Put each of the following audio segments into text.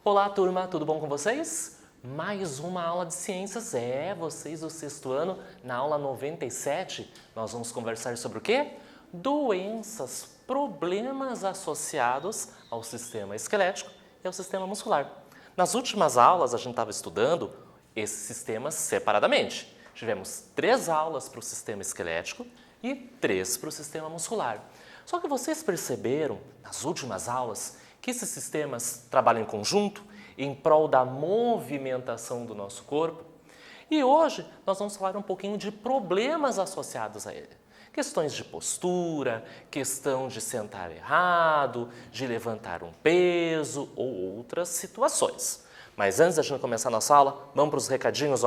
Olá, turma, tudo bom com vocês? Mais uma aula de ciências, vocês do sexto ano, na aula 97, nós vamos conversar sobre o quê? Doenças, problemas associados ao sistema esquelético e ao sistema muscular. Nas últimas aulas, a gente estava estudando esses sistemas separadamente. Tivemos 3 aulas para o sistema esquelético e 3 para o sistema muscular. Só que vocês perceberam, nas últimas aulas, que esses sistemas trabalham em conjunto em prol da movimentação do nosso corpo? E hoje nós vamos falar um pouquinho de problemas associados a ele. Questões de postura, questão de sentar errado, de levantar um peso ou outras situações. Mas antes da gente começar a nossa aula, vamos para os recadinhos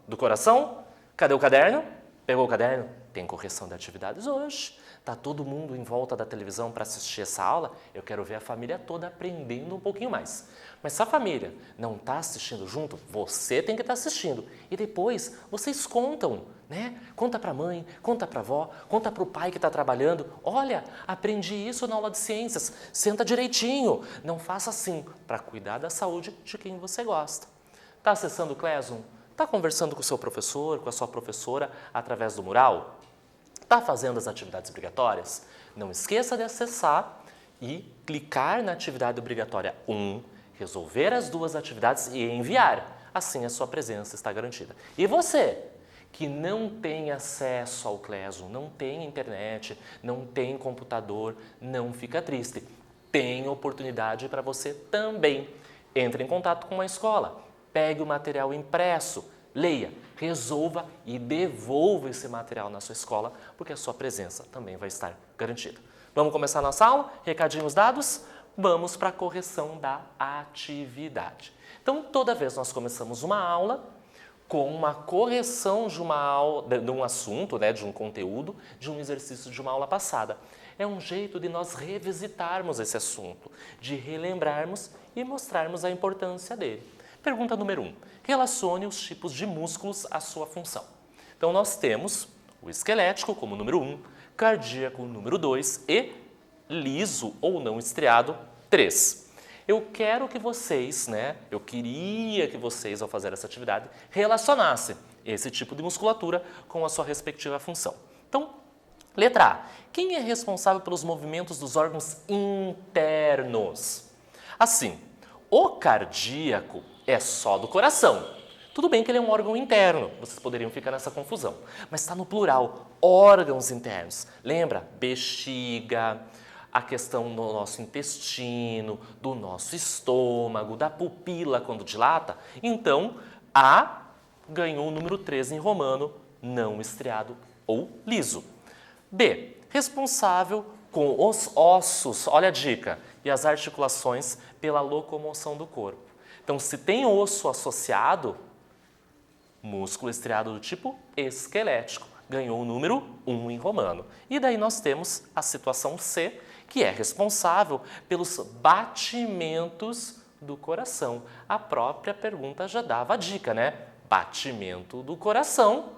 do coração? Cadê o caderno? Pegou o caderno? Tem correção de atividades hoje. Tá todo mundo em volta da televisão para assistir essa aula? Eu quero ver a família toda aprendendo um pouquinho mais. Mas se a família não está assistindo junto, você tem que estar assistindo. E depois vocês contam, né? Conta para a mãe, conta para a avó, conta para o pai que está trabalhando. Olha, aprendi isso na aula de ciências. Senta direitinho. Não faça assim, para cuidar da saúde de quem você gosta. Está acessando o Classroom? Está conversando com o seu professor, com a sua professora através do mural? Está fazendo as atividades obrigatórias? Não esqueça de acessar e clicar na atividade obrigatória 1, resolver as 2 atividades e enviar. Assim a sua presença está garantida. E você, que não tem acesso ao Classroom, não tem internet, não tem computador, não fica triste. Tem oportunidade para você também. Entre em contato com a escola, pegue o material impresso, leia, resolva e devolva esse material na sua escola, porque a sua presença também vai estar garantida. Vamos começar a nossa aula? Recadinhos dados? Vamos para a correção da atividade. Então, toda vez nós começamos uma aula com uma correção de uma aula, de um assunto, de um conteúdo, de um exercício de uma aula passada. É um jeito de nós revisitarmos esse assunto, de relembrarmos e mostrarmos a importância dele. Pergunta número 1. Relacione os tipos de músculos à sua função. Então, nós temos o esquelético como número 1, cardíaco número 2 e liso ou não estriado 3. Eu quero que vocês, eu queria que vocês, ao fazer essa atividade, relacionassem esse tipo de musculatura com a sua respectiva função. Então, letra A. Quem é responsável pelos movimentos dos órgãos internos? Assim, o cardíaco é só do coração. Tudo bem que ele é um órgão interno, vocês poderiam ficar nessa confusão, mas está no plural, órgãos internos. Lembra? Bexiga, a questão do nosso intestino, do nosso estômago, da pupila quando dilata. Então, A ganhou o número 3 em romano, não estriado ou liso. B, responsável com os ossos, olha a dica, e as articulações pela locomoção do corpo. Então, se tem osso associado, músculo estriado do tipo esquelético, ganhou o número 1 em romano. E daí nós temos a situação C, que é responsável pelos batimentos do coração. A própria pergunta já dava a dica, Batimento do coração,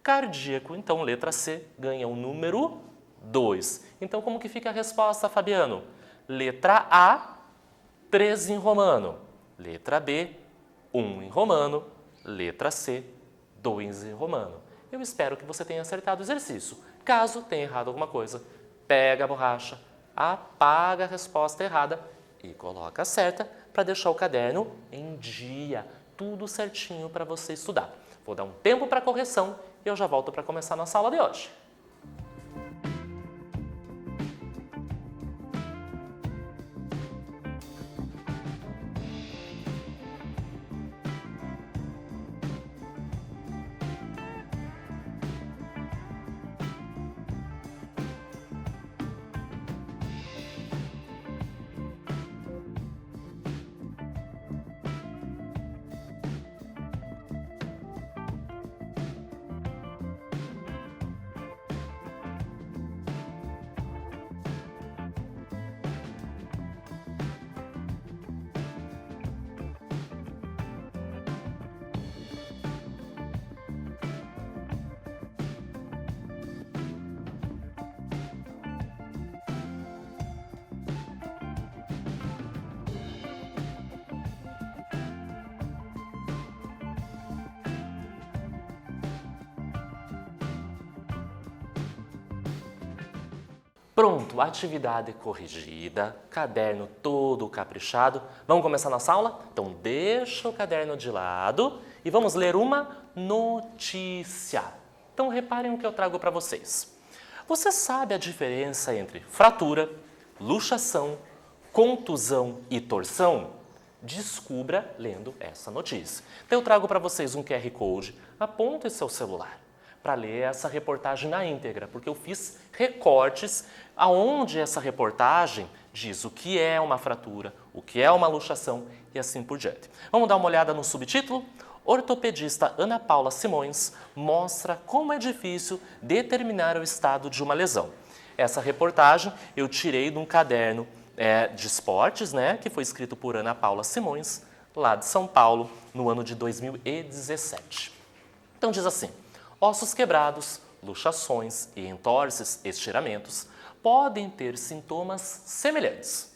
cardíaco. Então, letra C ganha o número 2. Então, como que fica a resposta, Fabiano? Letra A, 3 em romano. Letra B, 1 em romano. Letra C, 2 em romano. Eu espero que você tenha acertado o exercício. Caso tenha errado alguma coisa, pega a borracha, apaga a resposta errada e coloca a certa para deixar o caderno em dia. Tudo certinho para você estudar. Vou dar um tempo para correção e eu já volto para começar a nossa aula de hoje. Pronto, atividade corrigida, caderno todo caprichado. Vamos começar nossa aula? Então deixa o caderno de lado e vamos ler uma notícia. Então reparem o que eu trago para vocês. Você sabe a diferença entre fratura, luxação, contusão e torção? Descubra lendo essa notícia. Então eu trago para vocês um QR Code, aponte seu celular para ler essa reportagem na íntegra, porque eu fiz recortes aonde essa reportagem diz o que é uma fratura, o que é uma luxação e assim por diante. Vamos dar uma olhada no subtítulo? Ortopedista Ana Paula Simões mostra como é difícil determinar o estado de uma lesão. Essa reportagem eu tirei de um caderno de esportes, que foi escrito por Ana Paula Simões, lá de São Paulo, no ano de 2017. Então diz assim: ossos quebrados, luxações e entorses, estiramentos, podem ter sintomas semelhantes,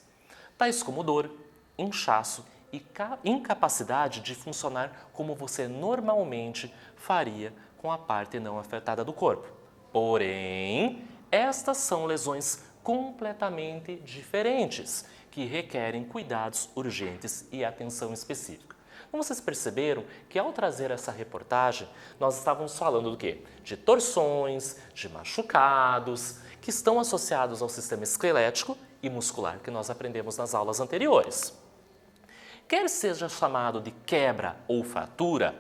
tais como dor, inchaço e incapacidade de funcionar como você normalmente faria com a parte não afetada do corpo. Porém, estas são lesões completamente diferentes, que requerem cuidados urgentes e atenção específica. Então, vocês perceberam que ao trazer essa reportagem, nós estávamos falando do quê? De torções, de machucados, que estão associados ao sistema esquelético e muscular que nós aprendemos nas aulas anteriores. Quer seja chamado de quebra ou fratura,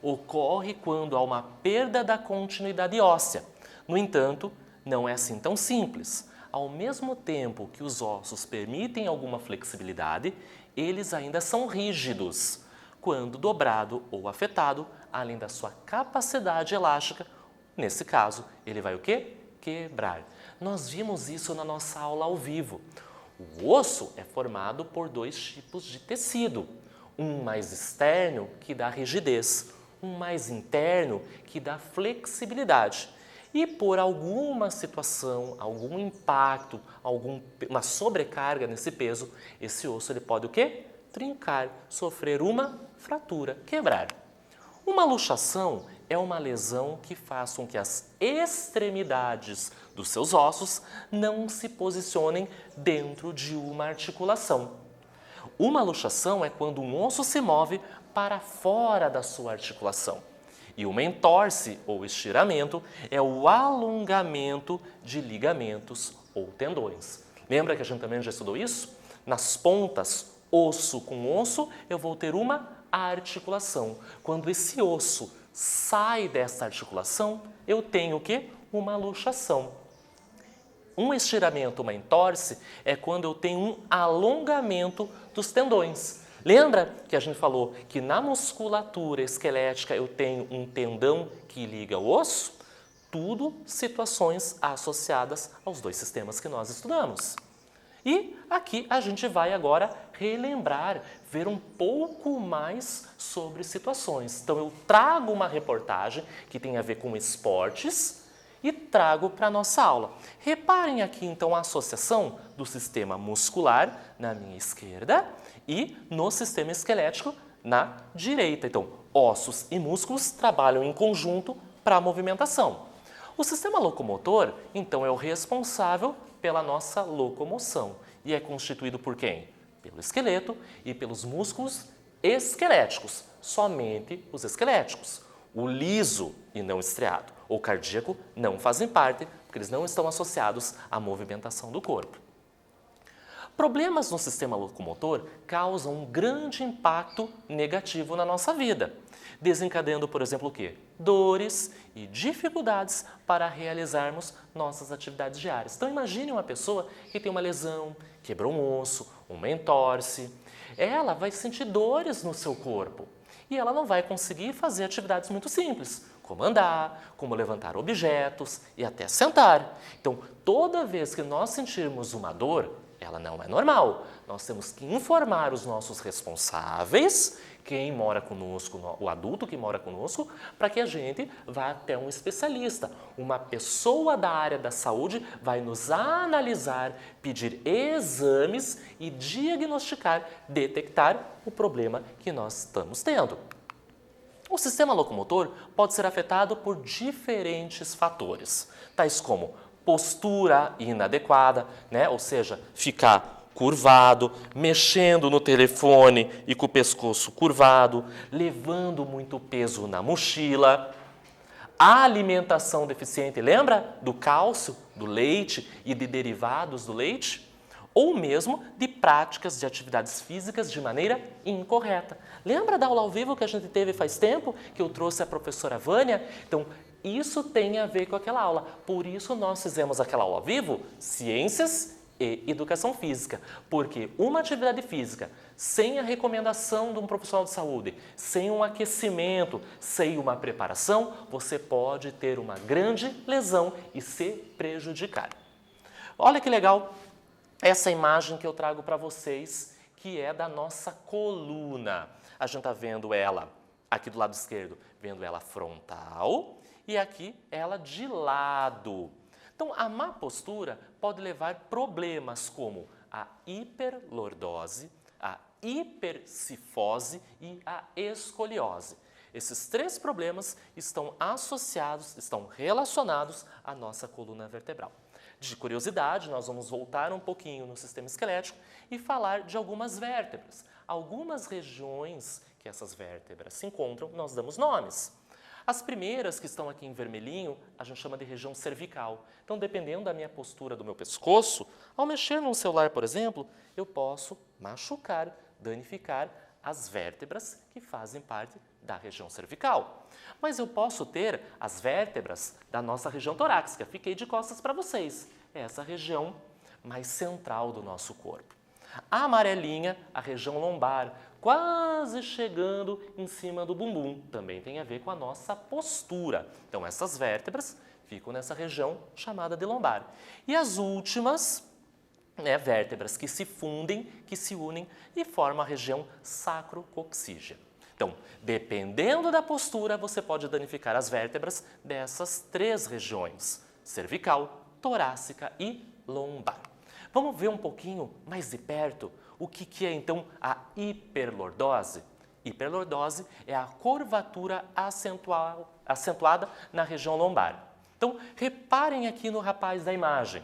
ocorre quando há uma perda da continuidade óssea. No entanto, não é assim tão simples. Ao mesmo tempo que os ossos permitem alguma flexibilidade, eles ainda são rígidos. Quando dobrado ou afetado, além da sua capacidade elástica, nesse caso, ele vai o quê? Quebrar. Nós vimos isso na nossa aula ao vivo. O osso é formado por dois tipos de tecido. Um mais externo, que dá rigidez. Um mais interno, que dá flexibilidade. E por alguma situação, algum impacto, uma sobrecarga nesse peso, esse osso ele pode o quê? Trincar, sofrer uma fratura, quebrar. Uma luxação é uma lesão que faz com que as extremidades dos seus ossos não se posicionem dentro de uma articulação. Uma luxação é quando um osso se move para fora da sua articulação. E uma entorse ou estiramento é o alongamento de ligamentos ou tendões. Lembra que a gente também já estudou isso? Nas pontas, osso com osso, eu vou ter uma articulação. Quando esse osso sai dessa articulação, eu tenho o quê? Uma luxação. Um estiramento, uma entorse, é quando eu tenho um alongamento dos tendões. Lembra que a gente falou que na musculatura esquelética eu tenho um tendão que liga o osso? Tudo situações associadas aos dois sistemas que nós estudamos. E aqui a gente vai agora relembrar, ver um pouco mais sobre situações. Então eu trago uma reportagem que tem a ver com esportes e trago para a nossa aula. Reparem aqui então a associação do sistema muscular na minha esquerda e no sistema esquelético na direita. Então, ossos e músculos trabalham em conjunto para a movimentação. O sistema locomotor, então, é o responsável pela nossa locomoção e é constituído por quem? Pelo esqueleto e pelos músculos esqueléticos, somente os esqueléticos. O liso e não estriado ou cardíaco não fazem parte, porque eles não estão associados à movimentação do corpo. Problemas no sistema locomotor causam um grande impacto negativo na nossa vida, desencadeando, por exemplo, o quê? Dores e dificuldades para realizarmos nossas atividades diárias. Então imagine uma pessoa que tem uma lesão, quebrou um osso, uma entorse. Ela vai sentir dores no seu corpo e ela não vai conseguir fazer atividades muito simples, como andar, como levantar objetos e até sentar. Então, toda vez que nós sentirmos uma dor, ela não é normal. Nós temos que informar os nossos responsáveis, quem mora conosco, o adulto que mora conosco, para que a gente vá até um especialista. Uma pessoa da área da saúde vai nos analisar, pedir exames e diagnosticar, detectar o problema que nós estamos tendo. O sistema locomotor pode ser afetado por diferentes fatores, tais como postura inadequada, né? Ou seja, ficar curvado, mexendo no telefone e com o pescoço curvado, levando muito peso na mochila. A alimentação deficiente, lembra do cálcio, do leite e de derivados do leite? Ou mesmo de práticas de atividades físicas de maneira incorreta. Lembra da aula ao vivo que a gente teve faz tempo, que eu trouxe a professora Vânia? Então, isso tem a ver com aquela aula. Por isso nós fizemos aquela aula ao vivo, Ciências e Educação Física. Porque uma atividade física sem a recomendação de um profissional de saúde, sem um aquecimento, sem uma preparação, você pode ter uma grande lesão e se prejudicar. Olha que legal essa imagem que eu trago para vocês, que é da nossa coluna. A gente está vendo ela aqui do lado esquerdo, vendo ela frontal e aqui ela de lado. Então, a má postura pode levar problemas como a hiperlordose, a hipercifose e a escoliose. Esses 3 problemas estão associados, estão relacionados à nossa coluna vertebral. De curiosidade, nós vamos voltar um pouquinho no sistema esquelético e falar de algumas vértebras. Algumas regiões que essas vértebras se encontram, nós damos nomes. As primeiras que estão aqui em vermelhinho, a gente chama de região cervical. Então, dependendo da minha postura do meu pescoço, ao mexer num celular, por exemplo, eu posso machucar, danificar as vértebras que fazem parte da região cervical. Mas eu posso ter as vértebras da nossa região torácica. Fiquei de costas para vocês. É essa região mais central do nosso corpo. A amarelinha, a região lombar, quase chegando em cima do bumbum. Também tem a ver com a nossa postura. Então, essas vértebras ficam nessa região chamada de lombar. E as últimas, vértebras que se fundem, que se unem e formam a região sacrocoxígea. Então, dependendo da postura, você pode danificar as vértebras dessas 3 regiões, cervical, torácica e lombar. Vamos ver um pouquinho mais de perto o que é então a hiperlordose? Hiperlordose é a curvatura acentuada na região lombar. Então, reparem aqui no rapaz da imagem.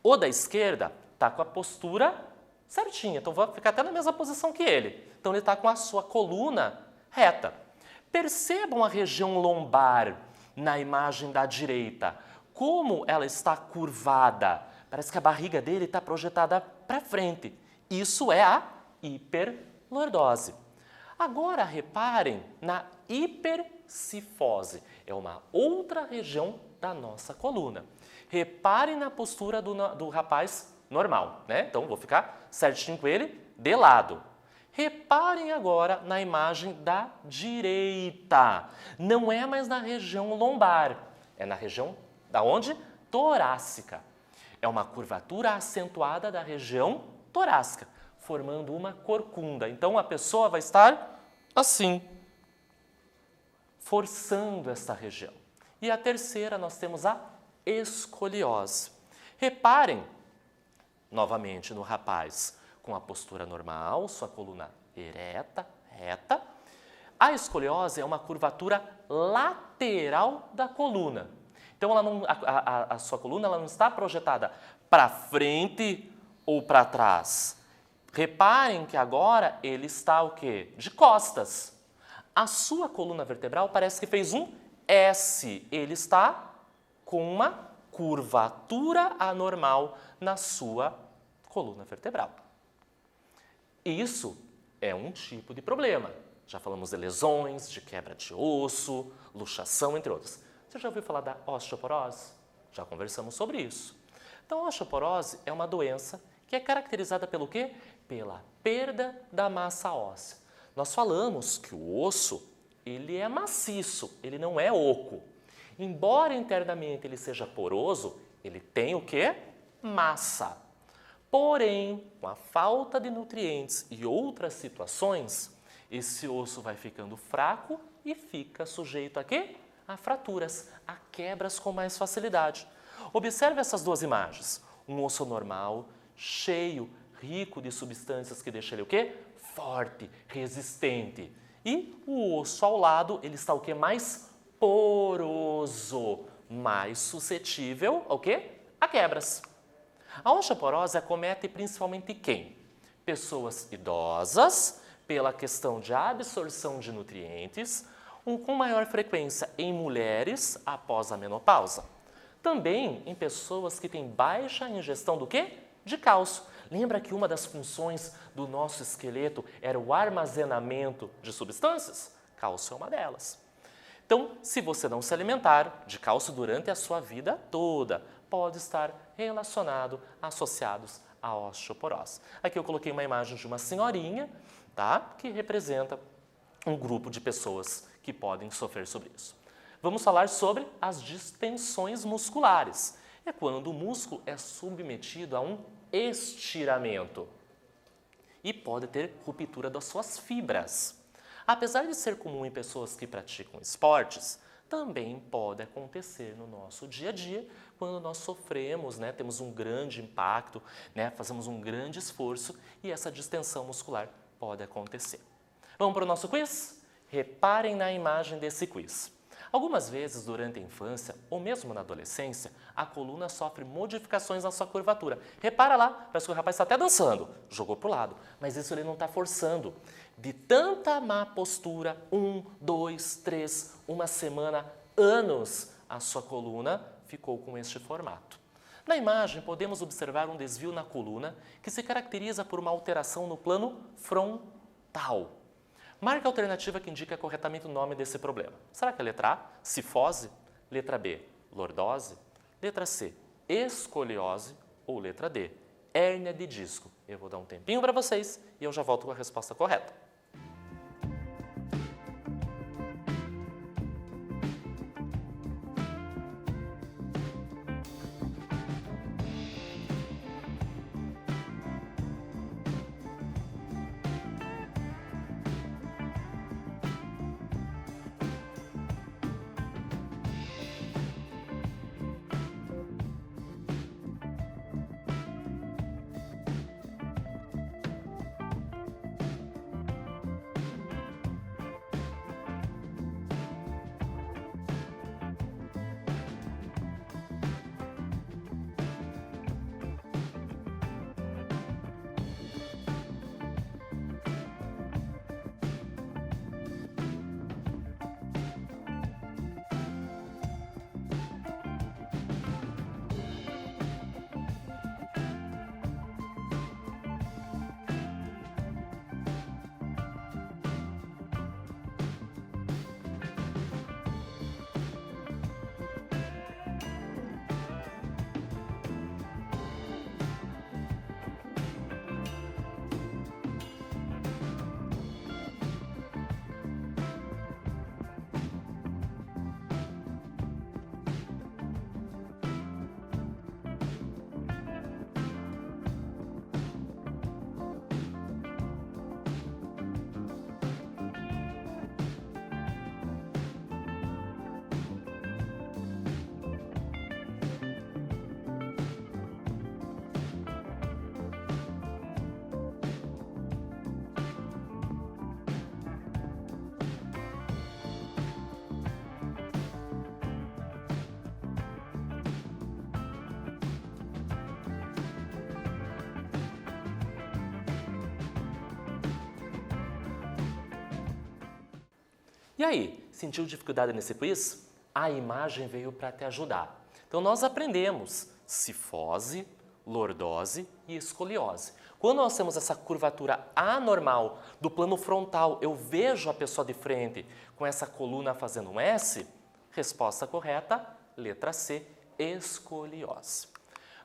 O da esquerda está com a postura certinha, então vai ficar até na mesma posição que ele. Então, ele está com a sua coluna reta. Percebam a região lombar na imagem da direita, como ela está curvada. Parece que a barriga dele está projetada para frente. Isso é a hiperlordose. Agora, reparem na hipercifose. É uma outra região da nossa coluna. Reparem na postura do rapaz normal, né? Então, vou ficar certinho com ele de lado. Reparem agora na imagem da direita. Não é mais na região lombar, é na região da onde? Torácica. É uma curvatura acentuada da região torácica, formando uma corcunda. Então, a pessoa vai estar assim, forçando esta região. E a terceira, nós temos a escoliose. Reparem, novamente, no rapaz com a postura normal, sua coluna ereta, reta. A escoliose é uma curvatura lateral da coluna. Então, a sua coluna ela não está projetada para frente ou para trás. Reparem que agora ele está o quê? De costas. A sua coluna vertebral parece que fez um S. Ele está com uma curvatura anormal na sua coluna vertebral. Isso é um tipo de problema. Já falamos de lesões, de quebra de osso, luxação, entre outros. Você já ouviu falar da osteoporose? Já conversamos sobre isso. Então, a osteoporose é uma doença que é caracterizada pelo quê? Pela perda da massa óssea. Nós falamos que o osso, ele é maciço, ele não é oco. Embora internamente ele seja poroso, ele tem o quê? Massa. Porém, com a falta de nutrientes e outras situações, esse osso vai ficando fraco e fica sujeito a quê? A fraturas, a quebras com mais facilidade. Observe essas 2 imagens. Um osso normal, cheio, rico de substâncias que deixam ele o quê? Forte, resistente. E o osso ao lado, ele está o quê? Mais poroso, mais suscetível ao quê? a quebras. A osteoporose acomete principalmente quem? Pessoas idosas, pela questão de absorção de nutrientes, com maior frequência em mulheres após a menopausa. Também em pessoas que têm baixa ingestão do quê? De cálcio. Lembra que uma das funções do nosso esqueleto era o armazenamento de substâncias? Cálcio é uma delas. Então, se você não se alimentar de cálcio durante a sua vida toda, pode estar relacionado, associados à osteoporose. Aqui eu coloquei uma imagem de uma senhorinha, tá? Que representa um grupo de pessoas que podem sofrer sobre isso. Vamos falar sobre as distensões musculares. É quando o músculo é submetido a um estiramento e pode ter ruptura das suas fibras. Apesar de ser comum em pessoas que praticam esportes, também pode acontecer no nosso dia a dia quando nós sofremos, temos um grande impacto, fazemos um grande esforço e essa distensão muscular pode acontecer. Vamos para o nosso quiz? Reparem na imagem desse quiz. Algumas vezes durante a infância ou mesmo na adolescência, a coluna sofre modificações na sua curvatura. Repara lá, parece que o rapaz está até dançando, jogou para o lado, mas isso ele não está forçando. De tanta má postura, 1, 2, 3, uma semana, anos, a sua coluna ficou com este formato. Na imagem, podemos observar um desvio na coluna que se caracteriza por uma alteração no plano frontal. Marque a alternativa que indica corretamente o nome desse problema. Será que é a letra A, cifose? Letra B, lordose? Letra C, escoliose? Ou letra D, hérnia de disco? Eu vou dar um tempinho para vocês e eu já volto com a resposta correta. E aí, sentiu dificuldade nesse quiz? A imagem veio para te ajudar. Então, nós aprendemos cifose, lordose e escoliose. Quando nós temos essa curvatura anormal do plano frontal, eu vejo a pessoa de frente com essa coluna fazendo um S, resposta correta, letra C, escoliose.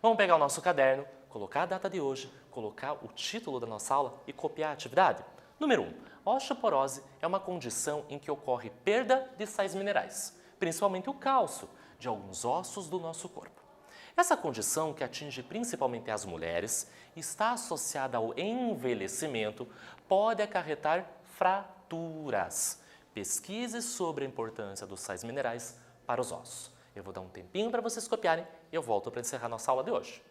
Vamos pegar o nosso caderno, colocar a data de hoje, colocar o título da nossa aula e copiar a atividade? Número 1. Osteoporose é uma condição em que ocorre perda de sais minerais, principalmente o cálcio, de alguns ossos do nosso corpo. Essa condição, que atinge principalmente as mulheres, está associada ao envelhecimento, pode acarretar fraturas. Pesquise sobre a importância dos sais minerais para os ossos. Eu vou dar um tempinho para vocês copiarem e eu volto para encerrar nossa aula de hoje.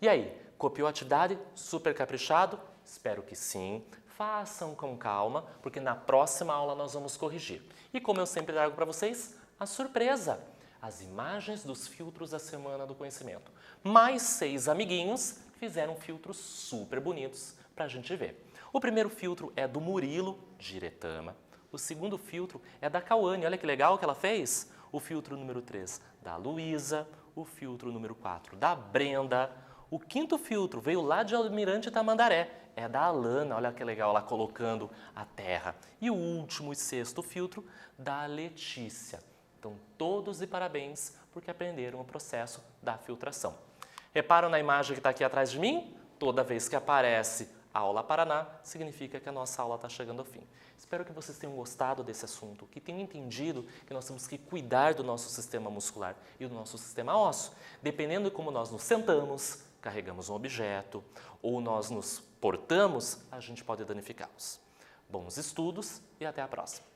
E aí, copiou a atividade? Super caprichado? Espero que sim. Façam com calma, porque na próxima aula nós vamos corrigir. E como eu sempre trago para vocês, a surpresa! As imagens dos filtros da Semana do Conhecimento. Mais 6 amiguinhos fizeram filtros super bonitos para a gente ver. O primeiro filtro é do Murilo, de Iretama. O segundo filtro é da Cauane, olha que legal que ela fez. O filtro número 3 da Luísa, o filtro número 4 da Brenda. O quinto filtro veio lá de Almirante Tamandaré, é da Alana, olha que legal ela colocando a terra. E o último e sexto filtro da Letícia. Então, todos e parabéns porque aprenderam o processo da filtração. Reparam na imagem que está aqui atrás de mim? Toda vez que aparece Aula Paraná, significa que a nossa aula está chegando ao fim. Espero que vocês tenham gostado desse assunto, que tenham entendido que nós temos que cuidar do nosso sistema muscular e do nosso sistema ósseo. Dependendo de como nós nos sentamos, carregamos um objeto ou nós nos portamos, a gente pode danificá-los. Bons estudos e até a próxima!